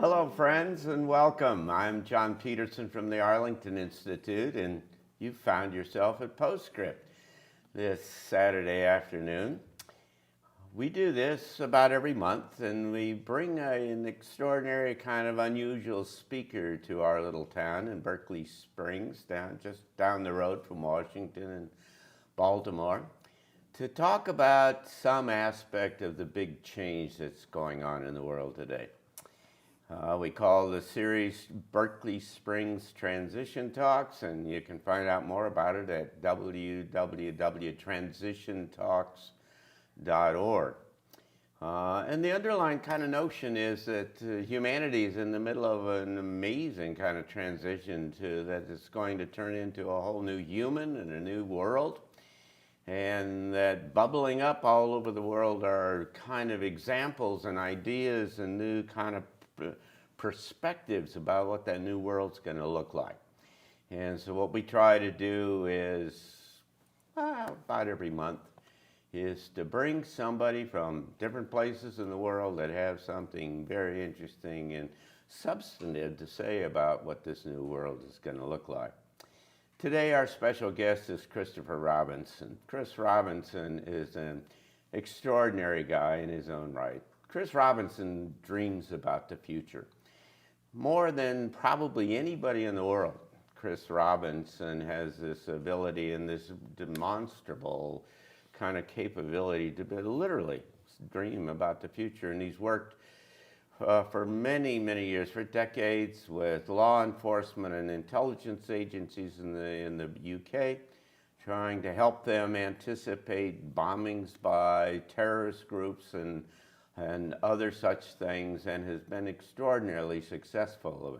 Hello, friends, and welcome. I'm John Petersen from the Arlington Institute, and you found yourself at Postscript this Saturday afternoon. We do this about every month, and we bring an extraordinary kind of unusual speaker to our little town in Berkeley Springs, just down the road from Washington and Baltimore, to talk about some aspect of the big change that's going on in the world today. We call the series Berkeley Springs Transition Talks, and you can find out more about it at www.transitiontalks.org. And the underlying kind of notion is that humanity is in the middle of an amazing kind of transition that it's going to turn into a whole new human and a new world. And that bubbling up all over the world are kind of examples and ideas and new kind of perspectives about what that new world's going to look like. And so what we try to do is, about every month, is to bring somebody from different places in the world that have something very interesting and substantive to say about what this new world is going to look like. Today our special guest is Christopher Robinson. Chris Robinson is an extraordinary guy in his own right. Chris Robinson dreams about the future. More than probably anybody in the world, Chris Robinson has this ability and this demonstrable kind of capability to literally dream about the future. And he's worked for many, many years, for decades, with law enforcement and intelligence agencies in the UK, trying to help them anticipate bombings by terrorist groups and other such things, and has been extraordinarily successful.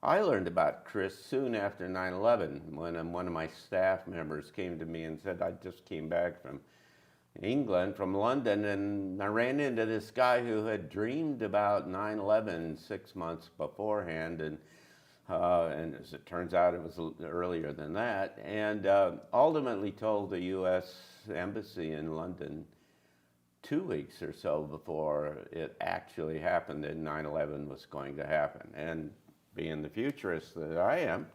I learned about Chris soon after 9/11 when one of my staff members came to me and said, I just came back from England, from London, and I ran into this guy who had dreamed about 9/11 6 months beforehand, and as it turns out, it was earlier than that, and ultimately told the U.S. Embassy in London 2 weeks or so before it actually happened that 9/11 was going to happen. And being the futurist that I am,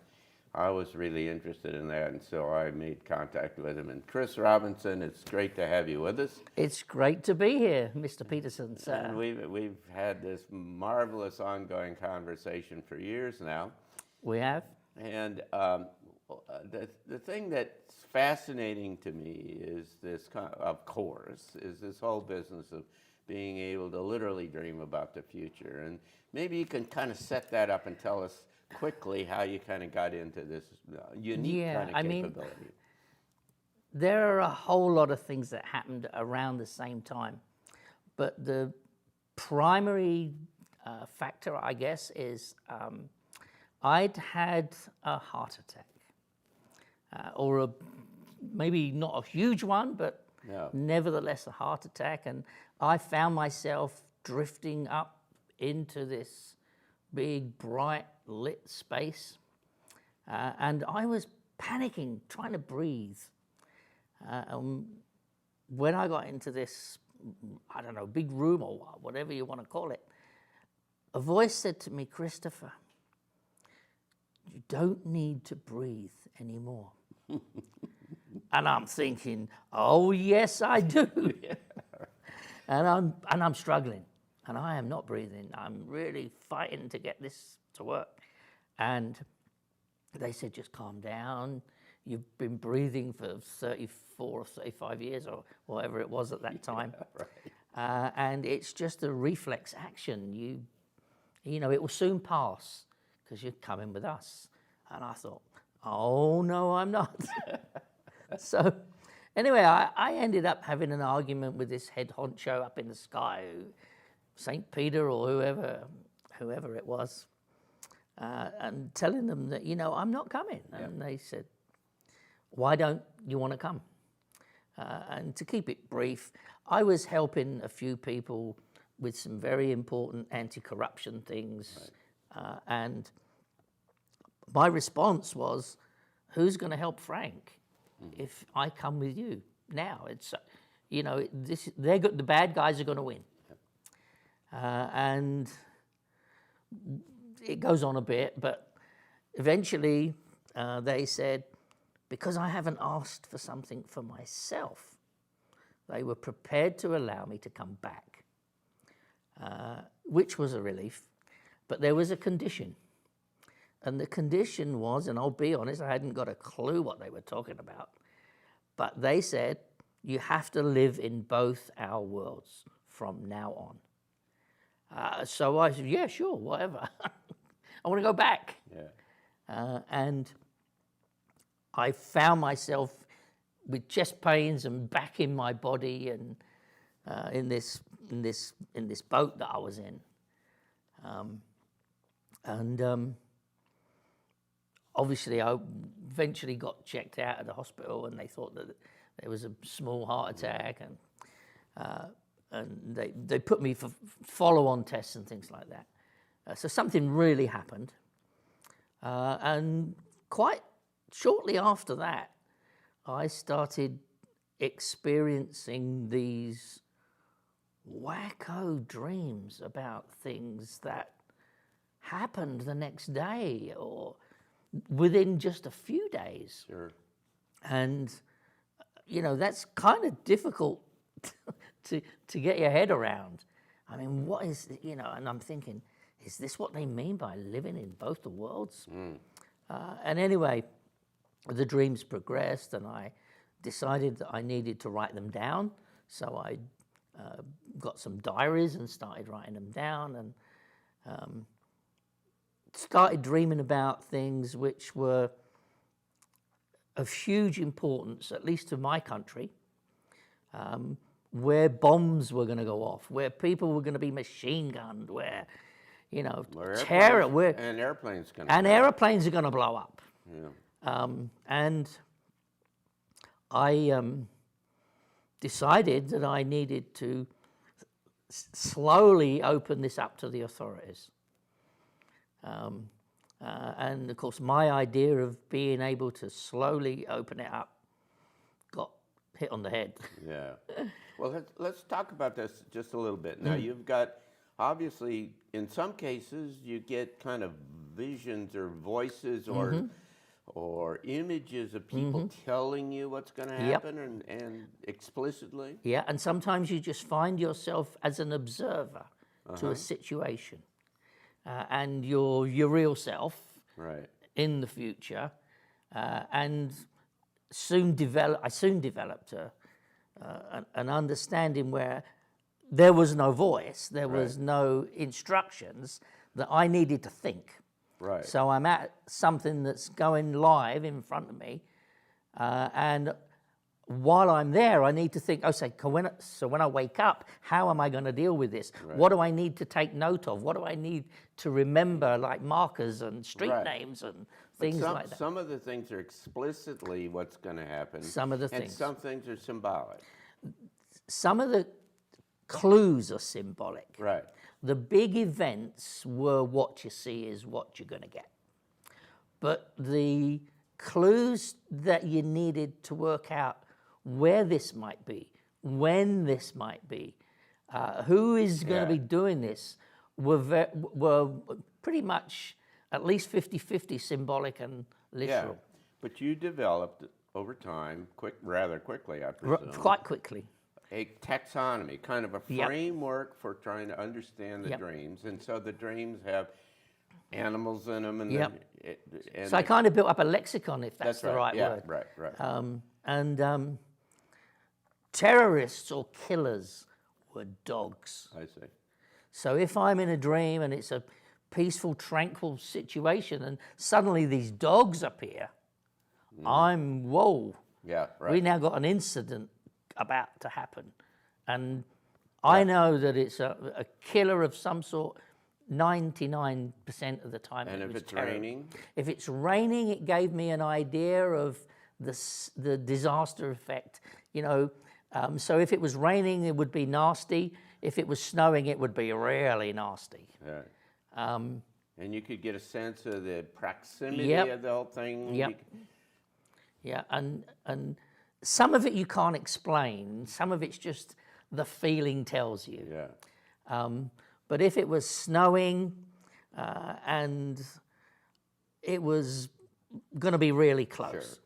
I was really interested in that, and so I made contact with him. And Chris Robinson, it's great to have you with us. It's great to be here, Mr. Petersen. And we've had this marvelous ongoing conversation for years now. We have. And the thing that's fascinating to me is this, of course, is this whole business of being able to literally dream about the future. And maybe you can kind of set that up and tell us quickly how you kind of got into this unique kind of capability. There are a whole lot of things that happened around the same time, but the primary factor, I guess, is I'd had a heart attack, or maybe not a huge one, but nevertheless a heart attack, and I found myself drifting up into this big, bright, lit space, and I was panicking, trying to breathe. When I got into this, I don't know, big room or whatever you want to call it, a voice said to me, Christopher, you don't need to breathe anymore. And I'm thinking, oh yes, I do. And I'm struggling, and I am not breathing. I'm really fighting to get this to work. And they said, just calm down. You've been breathing for 34 or 35 years or whatever it was at that time. And it's just a reflex action. You know, it will soon pass because you're coming with us. And I thought, oh no, I'm not. So anyway, I ended up having an argument with this head honcho up in the sky, St. Peter or whoever it was, and telling them that, you know, I'm not coming. And they said, why don't you want to come? And to keep it brief, I was helping a few people with some very important anti-corruption things. And my response was, who's going to help Frank if I come with you now? It's, you know, the bad guys are going to win. And it goes on a bit, but eventually they said, because I haven't asked for something for myself, they were prepared to allow me to come back, which was a relief. But there was a condition. And the condition was, and I'll be honest, I hadn't got a clue what they were talking about, but they said, you have to live in both our worlds from now on. So I said, yeah, sure, whatever. I want to go back. Yeah. And I found myself with chest pains and back in my body, and in this boat that I was in. Obviously, I eventually got checked out of the hospital, and they thought that there was a small heart attack, and they put me for follow-on tests and things like that. So something really happened, and quite shortly after that, I started experiencing these wacko dreams about things that happened the next day or within just a few days. Sure. And, that's kind of difficult to get your head around. I mean, what is, and I'm thinking, is this what they mean by living in both the worlds? And anyway, the dreams progressed, and I decided that I needed to write them down. So I got some diaries and started writing them down, and started dreaming about things which were of huge importance, at least to my country, where bombs were going to go off, where people were going to be machine gunned, where, terror, and airplanes can. And airplanes are going to blow up. Yeah. And I decided that I needed to slowly open this up to the authorities. And of course, my idea of being able to slowly open it up got hit on the head. Yeah. Well, let's talk about this just a little bit. Now, you've got, obviously, in some cases, you get kind of visions or voices or images of people telling you what's going to happen and explicitly. Yeah, and sometimes you just find yourself as an observer to a situation. And your real self in the future, and I soon developed an understanding where there was no voice, there was no instructions, that I needed to think. Right. So I'm at something that's going live in front of me, and while I'm there, I need to think, so when I wake up, how am I going to deal with this? Right. What do I need to take note of? What do I need to remember, like markers and street names and things like that? Some of the things are explicitly what's going to happen. Some of the things. And some things are symbolic. Some of the clues are symbolic. Right. The big events were what you see is what you're going to get. But the clues that you needed to work out where this might be, when this might be, who is going to be doing this, were pretty much at least 50-50 symbolic and literal. Yeah, but you developed over time, rather quickly, I presume. Quite quickly. A taxonomy, kind of a framework for trying to understand the dreams. And so the dreams have animals in them. And so I kind of built up a lexicon, if that's the right word. Right. Terrorists or killers were dogs. I see. So if I'm in a dream and it's a peaceful, tranquil situation and suddenly these dogs appear, I'm, whoa. Yeah, right. We now got an incident about to happen. And I know that it's a killer of some sort 99% of the time. And if it's raining? If it's raining, it gave me an idea of the disaster effect. So if it was raining, it would be nasty. If it was snowing, it would be really nasty. Right. And you could get a sense of the proximity of the whole thing. Yeah, and some of it you can't explain. Some of it's just the feeling tells you. Yeah. But if it was snowing, and it was going to be really close.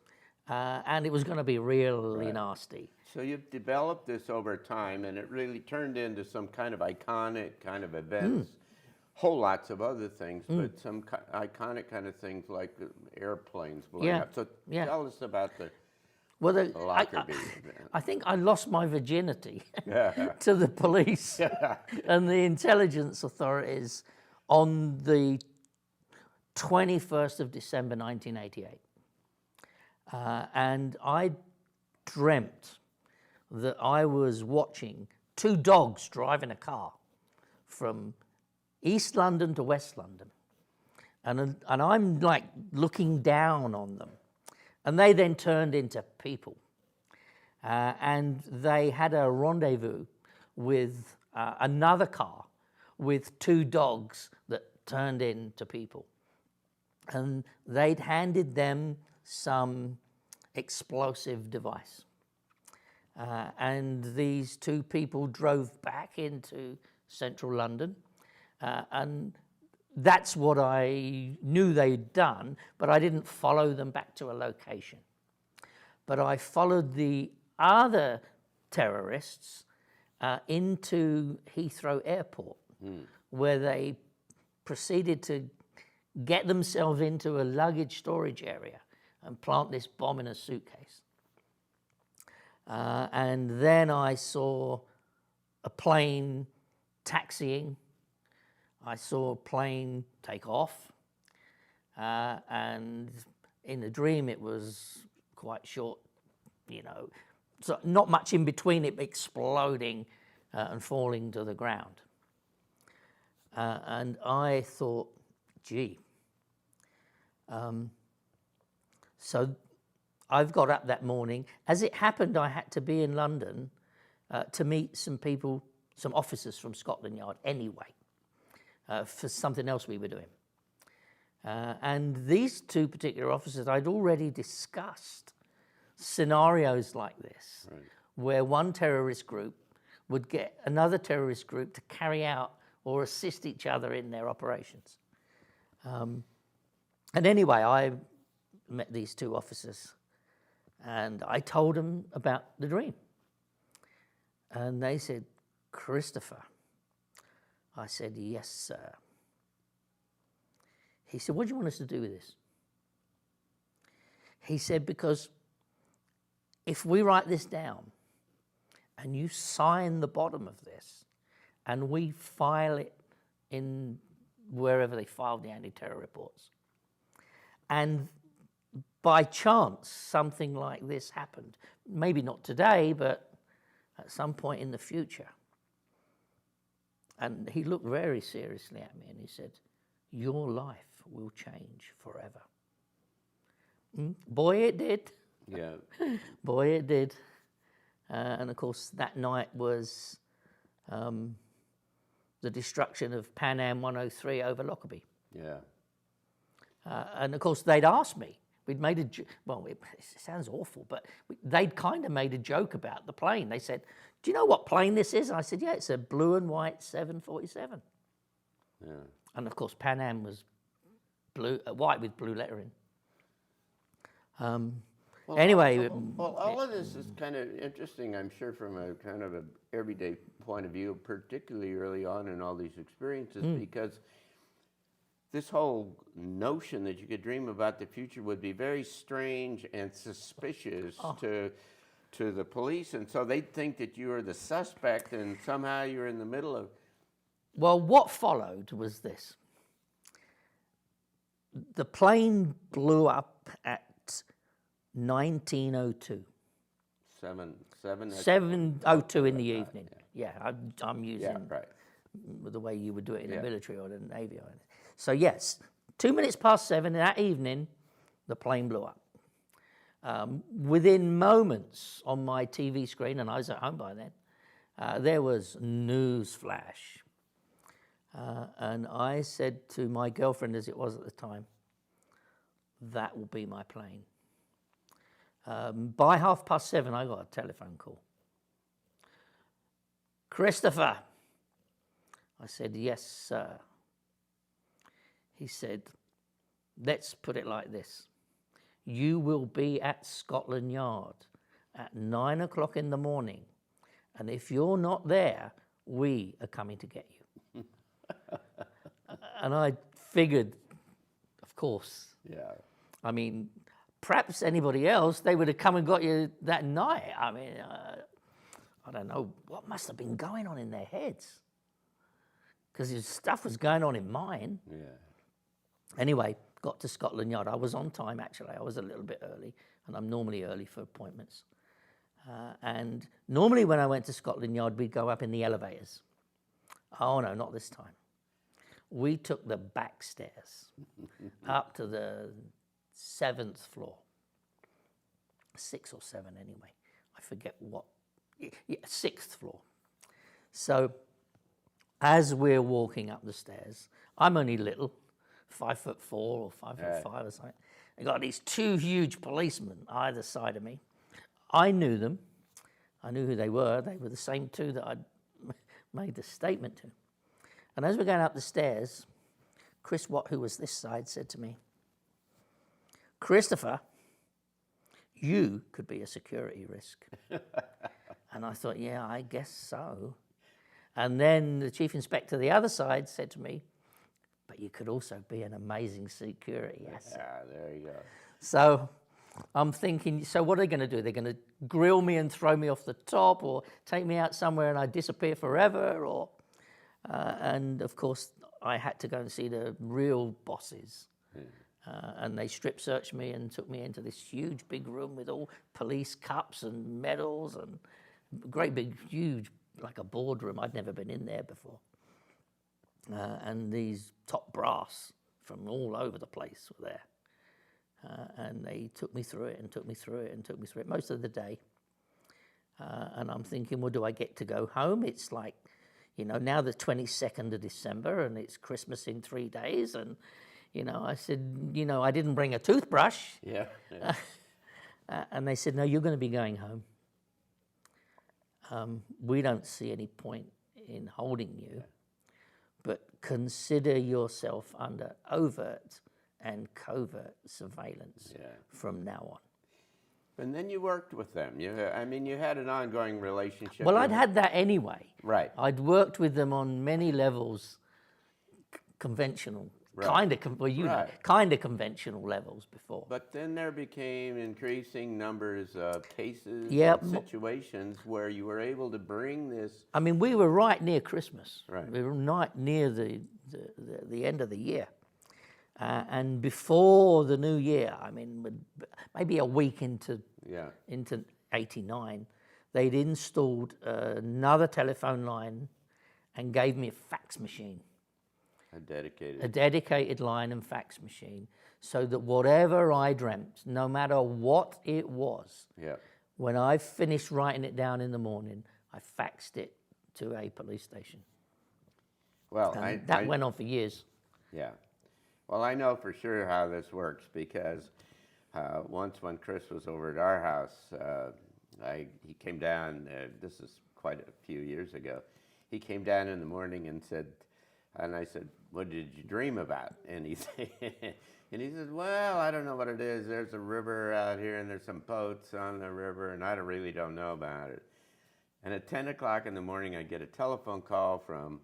And it was going to be really nasty. So you've developed this over time, and it really turned into some kind of iconic kind of events. Whole lots of other things, but some iconic kind of things like airplanes blowing up. So tell us about the Lockerbie event. I think I lost my virginity to the police and the intelligence authorities on the 21st of December 1988. And I dreamt that I was watching two dogs driving a car from East London to West London. And I'm like looking down on them. And they then turned into people. And they had a rendezvous with another car with two dogs that turned into people. And they'd handed them some explosive device. And these two people drove back into central London. And that's what I knew they'd done, but I didn't follow them back to a location. But I followed the other terrorists into Heathrow Airport, where they proceeded to get themselves into a luggage storage area and plant this bomb in a suitcase. And then I saw a plane taxiing. I saw a plane take off. And in the dream, it was quite short, so not much in between it exploding and falling to the ground. And I thought, gee. So I've got up that morning. As it happened, I had to be in London to meet some people, some officers from Scotland Yard anyway, for something else we were doing. And these two particular officers, I'd already discussed scenarios like this, where one terrorist group would get another terrorist group to carry out or assist each other in their operations. And anyway, I met these two officers and I told them about the dream. And they said, "Christopher." I said, "Yes, sir." He said, "What do you want us to do with this?" He said, "Because if we write this down and you sign the bottom of this and we file it in wherever they filed the anti-terror reports, and by chance something like this happened, maybe not today, but at some point in the future." And he looked very seriously at me and he said, "Your life will change forever." Boy, it did. Yeah. Boy, it did. And of course, that night was the destruction of Pan Am 103 over Lockerbie. Yeah. And of course, they'd asked me. We'd made it sounds awful, but they'd kind of made a joke about the plane. They said, "Do you know what plane this is?" And I said, "Yeah, it's a blue and white 747. Yeah. And of course, Pan Am was white with blue lettering. Anyway. Well, all of this is kind of interesting, I'm sure, from a kind of an everyday point of view, particularly early on in all these experiences, because this whole notion that you could dream about the future would be very strange and suspicious to the police, and so they'd think that you were the suspect and somehow you're in the middle of... Well, what followed was this. The plane blew up at 1902. 7:02 in the evening. Yeah, I'm using the way you would do it in the military or the Navy. So yes, 2 minutes past 7 that evening, the plane blew up. Within moments on my TV screen, and I was at home by then, there was news flash. And I said to my girlfriend, as it was at the time, "That will be my plane." By 7:30, I got a telephone call. "Christopher." I said, "Yes, sir." He said, let's put it like this. You will be at Scotland Yard at 9 o'clock in the morning. And if you're not there, we are coming to get you. And I figured, of course. Yeah. I mean, perhaps anybody else, they would have come and got you that night. I mean, I don't know what must have been going on in their heads. Because stuff was going on in mine. Yeah. Anyway, got to Scotland Yard. I was on time, actually. I was a little bit early, and I'm normally early for appointments. And normally when I went to Scotland Yard, we'd go up in the elevators. Oh, no, not this time. We took the back stairs up to the 7th floor. 6 or 7 anyway. I forget what. Yeah, 6th floor. So as we're walking up the stairs, I'm only little, 5'4" or 5'5" or something. I got these 2 huge policemen either side of me. I knew them. I knew who they were. They were the same 2 that I'd made the statement to. And as we're going up the stairs, Chris Watt, who was this side, said to me, Christopher, you could be a security risk. And I thought, yeah, I guess so. And then the chief inspector, the other side, said to me, but you could also be an amazing security asset. Yeah, there you go. So I'm thinking, so what are they going to do? They're going to grill me and throw me off the top, or take me out somewhere and I disappear forever? Or and of course, I had to go and see the real bosses. And they strip searched me and took me into this huge big room with all police cups and medals and great big, huge, like a boardroom. I'd never been in there before. And these top brass from all over the place were there. And they took me through it and took me through it and took me through it most of the day. And I'm thinking, well, do I get to go home? It's like, you know, now the 22nd of December and it's Christmas in 3 days. And, you know, I said, you know, I didn't bring a toothbrush. Yeah. And they said, no, you're going to be going home. We don't see any point in holding you, but consider yourself under overt and covert surveillance from now on. And then you worked with them. You had an ongoing relationship. Well, I'd had that anyway. Right. I'd worked with them on many levels, conventional, kind of conventional levels before. But then there became increasing numbers of cases, Yeah, and situations where you were able to bring this. I mean, we were right near Christmas. Right. We were right near the end of the year. And before the new year, I mean, maybe a week into 89, they'd installed another telephone line and gave me a fax machine. A dedicated line and fax machine, so that whatever I dreamt, no matter what it was, when I finished writing it down in the morning, I faxed it to a police station. Well, that went on for years. Yeah. Well, I know for sure how this works because once when Chris was over at our house, he came down, this is quite a few years ago, he came down in the morning and said, and I said, what did you dream about? And he said, well, I don't know what it is. There's a river out here and there's some boats on the river and I really don't know about it. And at 10 o'clock in the morning, I get a telephone call from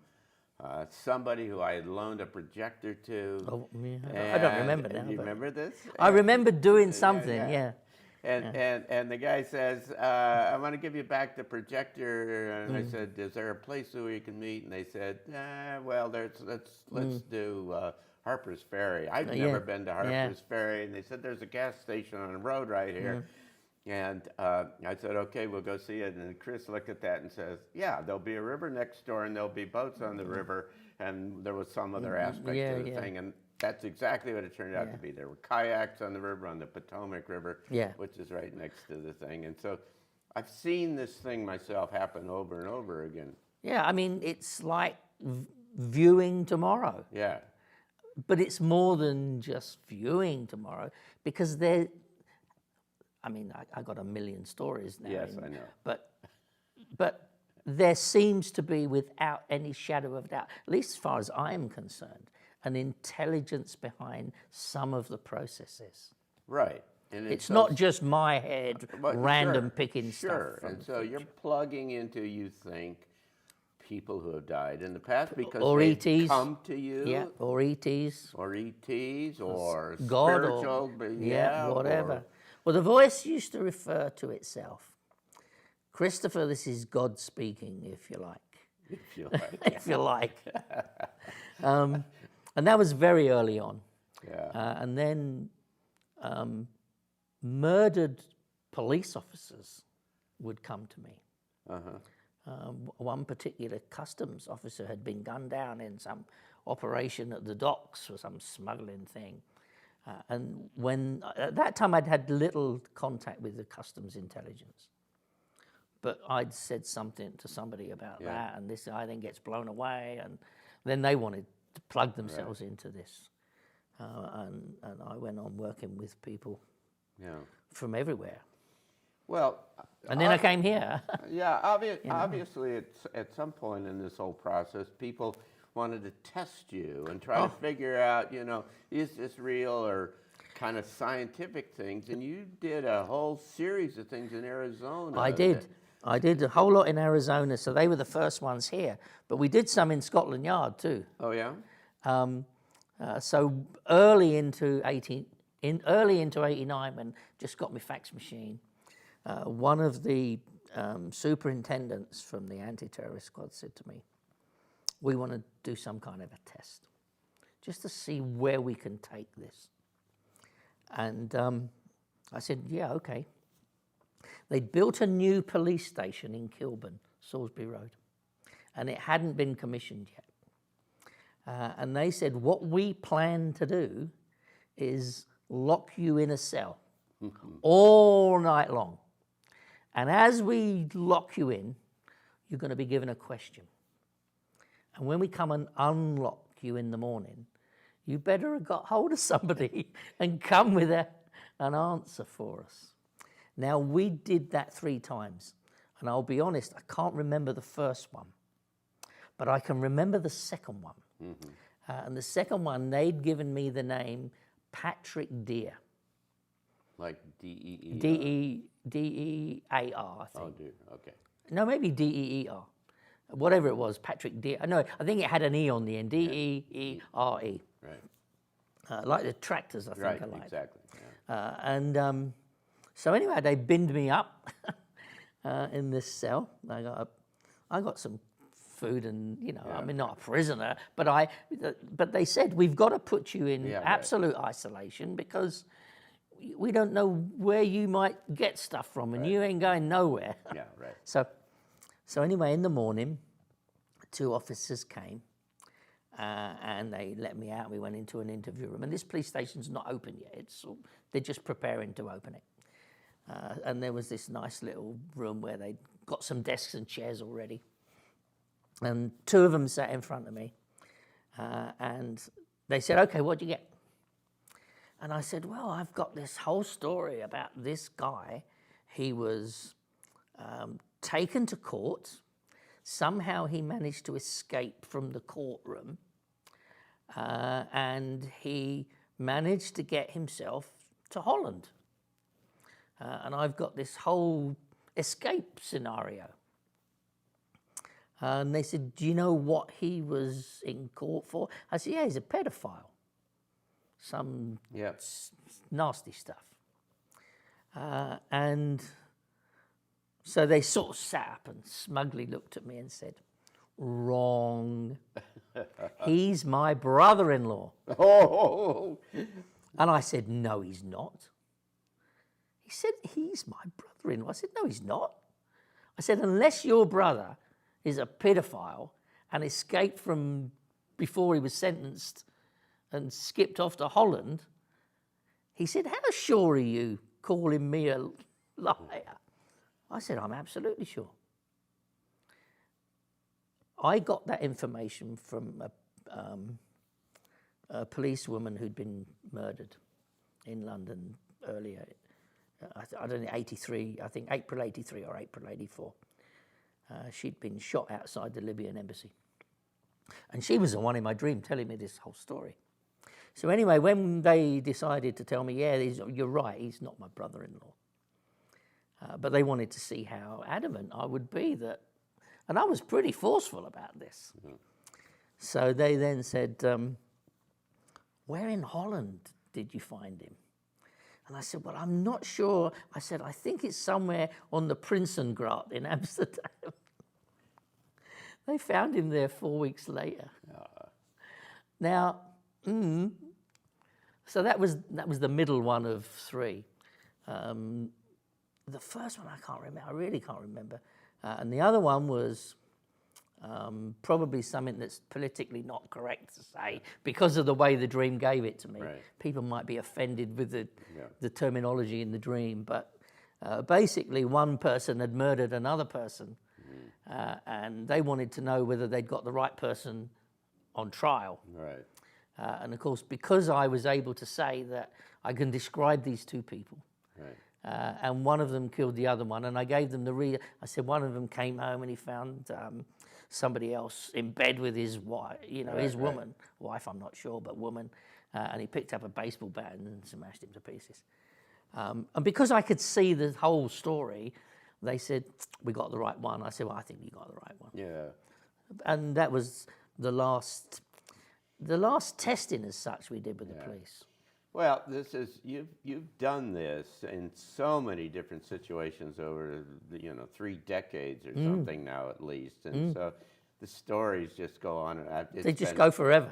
somebody who I had loaned a projector to. Oh, yeah. I don't remember now. You remember this? I remember doing something, yeah. And the guy says, I want to give you back the projector. And I said, is there a place where you can meet? And they said, well, let's do Harper's Ferry. I've never been to Harper's Ferry. And they said, there's a gas station on the road right here. And I said, okay, we'll go see it. And Chris looked at that and says, yeah, there'll be a river next door and there'll be boats on the river. And there was some other aspect to the thing. And that's exactly what it turned out to be. There were kayaks on the river, on the Potomac River, which is right next to the thing. And so I've seen this thing myself happen over and over again. Yeah, I mean, it's like viewing tomorrow. Yeah. But it's more than just viewing tomorrow, because I mean, I got a million stories now. Yes, I know. But there seems to be, without any shadow of doubt, at least as far as I'm concerned, an intelligence behind some of the processes. Right. And It's so- not just my head but random sure, picking sure. stuff from And the so you're future. plugging into, you think, people who have died in the past because Or they ETs. come to you. Yeah, or ETs. Or ETs, or God, spiritual, or yeah, whatever. or- Well, the voice used to refer to itself. Christopher, this is God speaking, if you like. if you like. If you like. And that was very early on. Yeah. And then murdered police officers would come to me. One particular customs officer had been gunned down in some operation at the docks for some smuggling thing. And when at that time I'd had little contact with the customs intelligence, but I'd said something to somebody about that, and this guy then gets blown away, and then they wanted to plug themselves into this, and I went on working with people Yeah. from everywhere, Well, and then I came here. yeah, obviously at some point in this whole process, people wanted to test you and try to figure out, is this real, or kind of scientific things. And you did a whole series of things in Arizona. I did a whole lot in Arizona, so they were the first ones here. But we did some in Scotland Yard too. Oh, yeah? So early into '89, when just got my fax machine, one of the superintendents from the anti-terrorist squad said to me, "We want to do some kind of a test, just to see where we can take this." And I said, "Yeah, okay." They'd built a new police station in Kilburn, Salisbury Road, and it hadn't been commissioned yet. And they said, what we plan to do is lock you in a cell all night long. And as we lock you in, you're going to be given a question. And when we come and unlock you in the morning, you better have got hold of somebody and come with an answer for us. Now, we did that 3 times. And I'll be honest, I can't remember the first one, but I can remember the second one. And the second one, they'd given me the name Patrick Deer. Like D-E-E? D-E-A-R, I think. Oh, dear, okay. No, maybe D-E-E-R. Whatever it was, Patrick Deer. No, I think it had an E on the end, D-E-E-R-E. Right. Like the tractors, I think Right, I like. exactly. Yeah. So anyway, they binned me up in this cell. I got some food and, I mean, not a prisoner, but they said, we've got to put you in absolute isolation because we don't know where you might get stuff from and you ain't going nowhere. Yeah, right. So anyway, in the morning, 2 officers came and they let me out. We went into an interview room, and this police station's not open yet. They're just preparing to open it. And there was this nice little room where they'd got some desks and chairs already. And 2 of them sat in front of me. And they said, "Okay, what'd you get?" And I said, "Well, I've got this whole story about this guy. He was taken to court. Somehow he managed to escape from the courtroom. And he managed to get himself to Holland. And I've got this whole escape scenario." And they said, "Do you know what he was in court for?" I said, "Yeah, he's a pedophile. Some nasty stuff." And so they sort of sat up and smugly looked at me and said, "Wrong. He's my brother-in-law." Oh! And I said, "No, he's not." He said, "He's my brother-in-law." I said, "No, he's not." I said, "Unless your brother is a pedophile and escaped from before he was sentenced and skipped off to Holland." He said, "How sure are you calling me a liar?" I said, "I'm absolutely sure." I got that information from a policewoman who'd been murdered in London earlier. I don't know, 83, I think April 83 or April 84. She'd been shot outside the Libyan embassy. And she was the one in my dream telling me this whole story. So anyway, when they decided to tell me, yeah, you're right, he's not my brother-in-law. But they wanted to see how adamant I would be that, and I was pretty forceful about this. Mm-hmm. So they then said, where in Holland did you find him? And I said, well, I'm not sure. I said, I think it's somewhere on the Prinsengracht in Amsterdam. They found him there 4 weeks later. Now, so that was the middle one of three. The first one I can't remember. I really can't remember. And the other one was probably something that's politically not correct to say because of the way the dream gave it to me. Right. People might be offended with the terminology in the dream, but basically one person had murdered another person, and they wanted to know whether they'd got the right person on trial. Right. And of course, because I was able to say that I can describe these two people, right. And one of them killed the other one, and I gave them the I said one of them came home and he found somebody else in bed with his wife, his woman, wife I'm not sure, but woman, and he picked up a baseball bat and smashed him to pieces. And because I could see the whole story, they said, we got the right one. I said, well, I think you got the right one. Yeah. And that was the last testing as such we did with the police. Well, this is you've done this in so many different situations over 3 decades or something now at least, and so the stories just go on. They just go forever.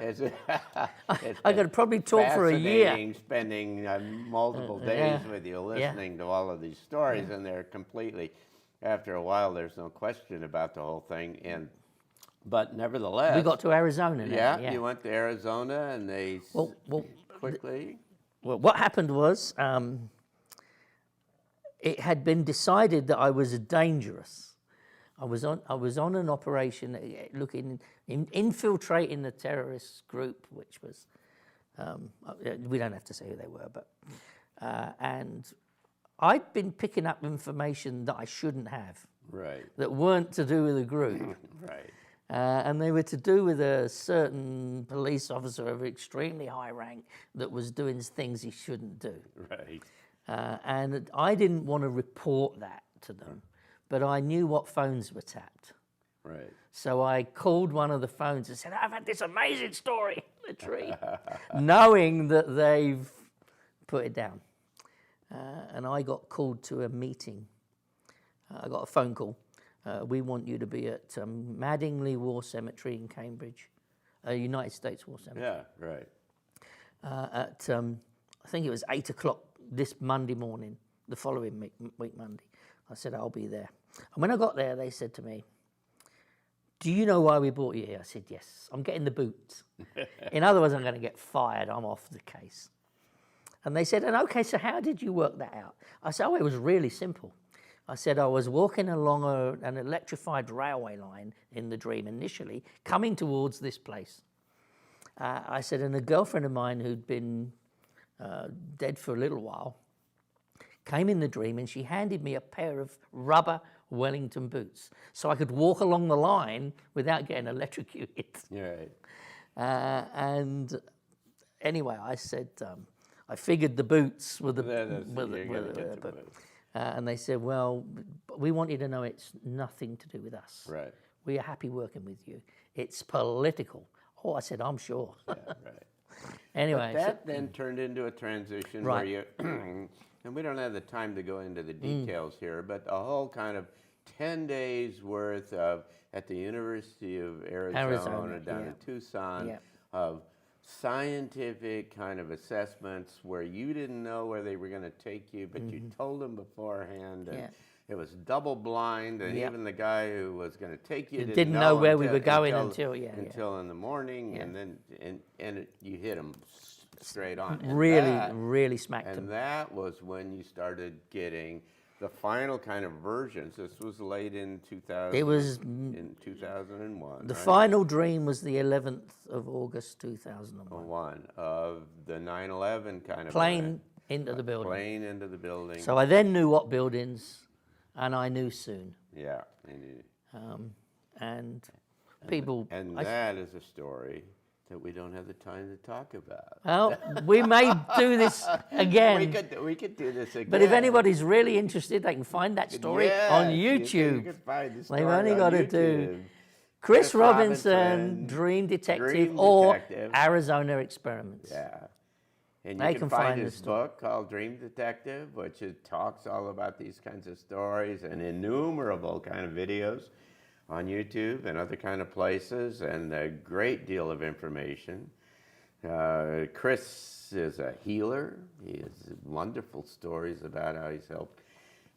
I could probably talk for a year. Spending multiple days with you, listening to all of these stories, and they're completely. After a while, there's no question about the whole thing, but nevertheless, we got to Arizona. Now, you went to Arizona, and they quickly. Well, what happened was it had been decided that I was dangerous. I was on an operation infiltrating the terrorist group, which was we don't have to say who they were, but and I'd been picking up information that I shouldn't have, right? That weren't to do with the group, right? And they were to do with a certain police officer of extremely high rank that was doing things he shouldn't do. Right. And I didn't want to report that to them, but I knew what phones were tapped. Right. So I called one of the phones and said, I've had this amazing story in the tree, knowing that they've put it down. And I got called to a meeting. I got a phone call. We want you to be at Madingley War Cemetery in Cambridge, United States War Cemetery. Yeah, right. At I think it was 8 o'clock this Monday morning, the following week Monday. I said, I'll be there. And when I got there, they said to me, do you know why we brought you here? I said, yes, I'm getting the boots. In other words, I'm going to get fired. I'm off the case. And they said, and okay, so how did you work that out? I said, oh, it was really simple. I said I was walking along an electrified railway line in the dream initially, coming towards this place. I said, and a girlfriend of mine who'd been dead for a little while came in the dream, and she handed me a pair of rubber Wellington boots so I could walk along the line without getting electrocuted. Right. And anyway, I said, I figured the boots were the boots. And they said, well, we want you to know it's nothing to do with us. Right. We are happy working with you. It's political. Oh, I said, I'm sure. Yeah, right. Anyway. But that then turned into a transition where you, and we don't have the time to go into the details here, but a whole kind of 10 days worth of, at the University of Arizona down in Tucson, of scientific kind of assessments where you didn't know where they were going to take you, but you told them beforehand, and it was double blind, and even the guy who was going to take you didn't know where we were going until in the morning, and then you hit them straight on. And really smacked them. And that was when you started getting the final kind of versions. This was late in 2000. It was in 2001. The final dream was the 11th of August 2001. Of the 9/11 kind of plane into the building. Plane into the building. So I then knew what buildings, and I knew soon. Yeah. And people. And that is a story that we don't have the time to talk about. Well, we may do this again. We could do this again. But if anybody's really interested, they can find that story on YouTube. You can find the story They've only got to do Chris Robinson, Dream Detective, or Arizona Experiments. Yeah. And They you can can find find his the book called Dream Detective, which it talks all about these kinds of stories and innumerable kind of videos on YouTube and other kind of places, and a great deal of information. Chris is a healer. He has wonderful stories about how he's helped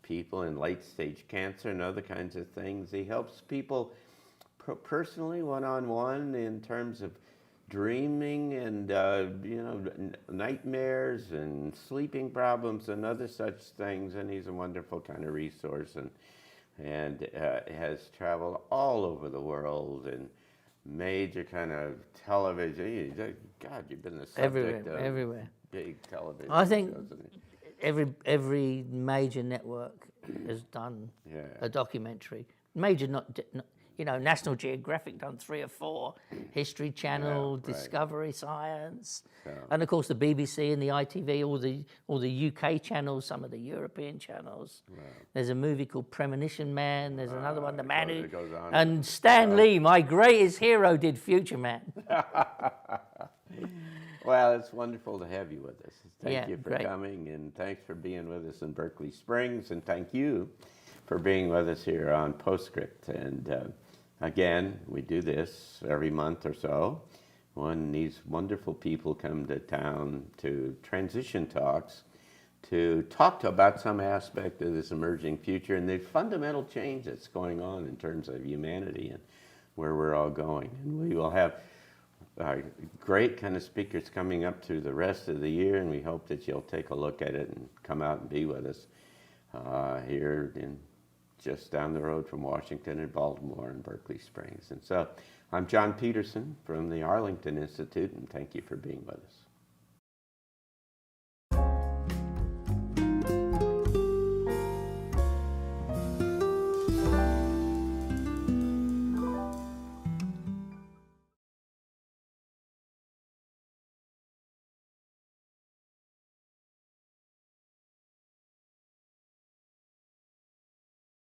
people in late-stage cancer and other kinds of things. He helps people personally, one-on-one, in terms of dreaming and nightmares and sleeping problems and other such things. And he's a wonderful kind of resource, and has traveled all over the world and major kind of television. God, you've been the subject of everywhere. big television I think shows. every major network has done a documentary. Major, not National Geographic done 3 or 4, History Channel, Discovery, Science, and of course the BBC and the ITV, all the UK channels, some of the European channels. There's a movie called Premonition Man. There's another one, The Man Who, and Stan Lee, my greatest hero, did Future Man. Well, it's wonderful to have you with us. Thank you for great. coming, and thanks for being with us in Berkeley Springs, and thank you for being with us here on Postscript. And again, we do this every month or so when these wonderful people come to town to transition talks to talk about some aspect of this emerging future and the fundamental change that's going on in terms of humanity and where we're all going. And we will have great kind of speakers coming up through the rest of the year, and we hope that you'll take a look at it and come out and be with us here in just down the road from Washington and Baltimore and Berkeley Springs. And so I'm John Petersen from the Arlington Institute, and thank you for being with us.